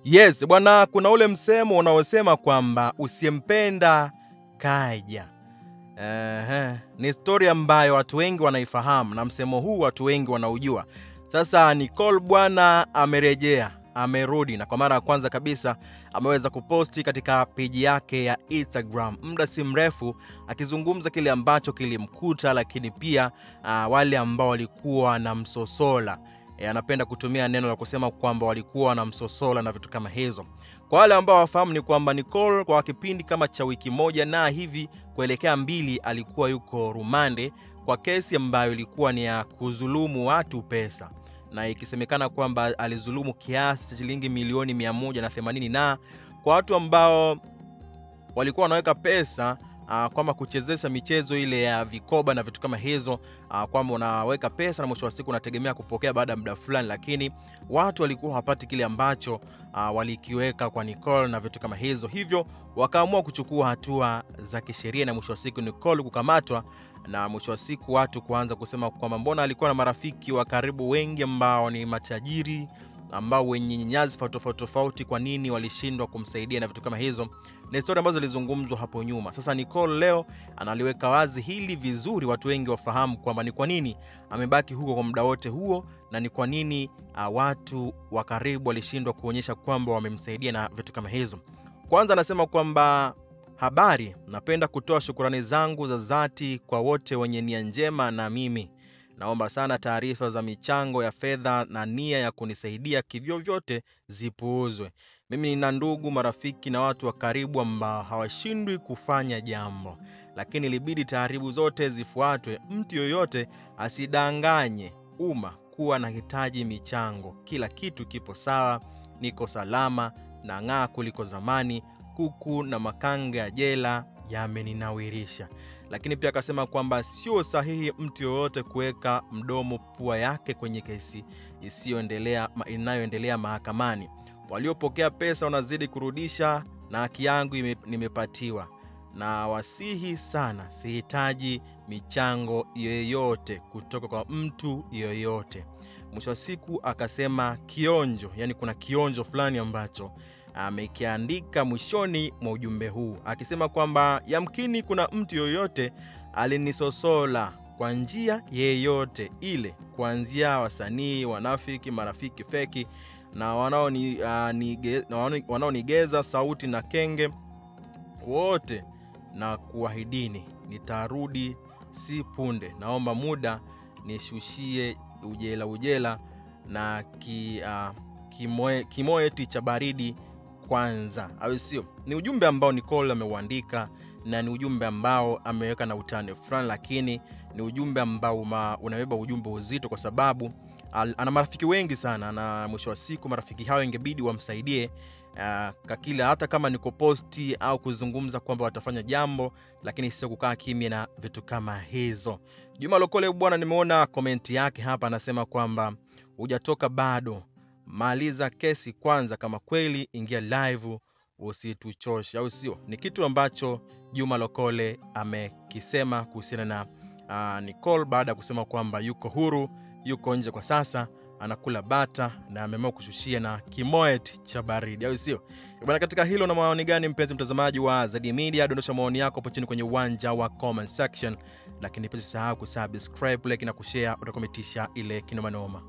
Yes, bwana, kuna ule msemo unaosema kwamba usiyempenda kaja. Ni story ambayo watu wengi wanaifahamu na msemo huu watu wengi wanaujua. Sasa Nicole bwana amerejea, amerudi na kwa mara ya kwanza kabisa ameweza kuposti katika page yake ya Instagram muda si mrefu akizungumza kile ambacho kilimkuta, lakini pia wale ambao walikuwa na msosola. Anapenda kutumia neno la kusema kwamba walikuwa na msosola na vitu kama hizo. Kwa wale ambao wafahamu ni kwamba Nicole kwa kipindi kama cha wiki moja na hivi kuelekea 2 alikuwa yuko rumande kwa kesi ambayo ilikuwa ni ya kuzulumu watu pesa, na ikisemekana kwamba alizulumu kiasi shilingi milioni 180 na kwa watu ambao walikuwa wanaweka pesa kwamba kuchezesha michezo ile ya vikoba na vitu kama hizo, kwamba unaweka pesa na mwisho wa siku unategemea kupokea baada ya muda fulani, lakini watu walikuwa hawapati kile ambacho walikiweka kwa Nicole na vitu kama hizo. Hivyo wakaamua kuchukua hatua za kisheria na mwisho wa siku Nicole kukamatwa, na mwisho wa siku watu kuanza kusema kwamba mbona alikuwa na marafiki wa karibu wengi ambao ni matajiri, ambao wenye nyadhifa tofauti, kwa nini walishindwa kumsaidia na vitu kama hizo. Ni historia ambazo zilizungumzwa hapo nyuma. Sasa Nicole leo analiweka wazi hili vizuri, watu wengi wafahamu kwamba ni kwa nini amebaki huko kwa muda wote huo na ni kwa nini watu wa karibu walishindwa kuonyesha kwamba wamemsaidia na vitu kama hizo. Kwanza anasema kwamba habari, napenda kutoa shukrani zangu za dhati kwa wote wenye nia njema na mimi. Naomba sana taarifa za michango ya fedha na nia ya kunisaidia kivyo vyote zipuuzwe. Mimi nina ndugu, marafiki na watu wa karibu ambao hawashindwi kufanya jambo, lakini ilibidi taarifa zote zifuatwe. Mtu yoyote asidanganye umma kuwa nahitaji michango. Kila kitu kipo sawa, niko salama na ng'aa kuliko zamani. Kuku na makanga ya jela yameninawirisha. Lakini pia akasema kwamba sio sahihi mtu yoyote kuweka mdomo pua yake kwenye kesi inayoendelea mahakamani. Waliopokea pesa wanazidi kurudisha na haki yangu nimepatiwa. Na wasihi sana, sihitaji michango yoyote kutoka kwa mtu yoyote. Mwisho wa siku akasema kionjo, yani kuna kionjo fulani ambacho amekiandika mwishoni mwa ujumbe huu, akisema kwamba yamkini kuna mtu yoyote alinisosola kwa njia yeyote ile, kuanzia wasanii, wanafiki, marafiki feki na wanaonigeza sauti na kenge wote, na kuahidini nitarudi si punde. Naomba muda nishushie ujela na kimoeti cha baridi kwanza, au sio? Ni ujumbe ambao Nicole ameuandika na ni ujumbe ambao ameweka na utani fulani, lakini ni ujumbe ambao unabeba ujumbe uzito kwa sababu ana marafiki wengi sana, na mwisho wa siku marafiki hao ingebidi wamsaidie kakila, hata kama niko posti au kuzungumza kwamba watafanya jambo, lakini sio kukaa kimya na vitu kama hizo. Juma Lokole bwana, nimeona comment yake hapa, anasema kwamba hujatoka bado, maliza kesi kwanza, kama kweli ingia live, usituchoshe, au sio? Ni kitu ambacho Juma Lokole amekisema kuhusiana na Nicole baada ya kusema kwamba yuko huru, yuko nje kwa sasa, anakula bata na ameamua kushushia na kimoet cha baridi, au sio? Bwana, katika hilo na maoni gani mpenzi mtazamaji wa Zedee Media? Dondosha maoni yako hapo chini kwenye uwanja wa comment section, lakini pia usisahau kusubscribe, like na kushare, utakometisha ile kinoma noma.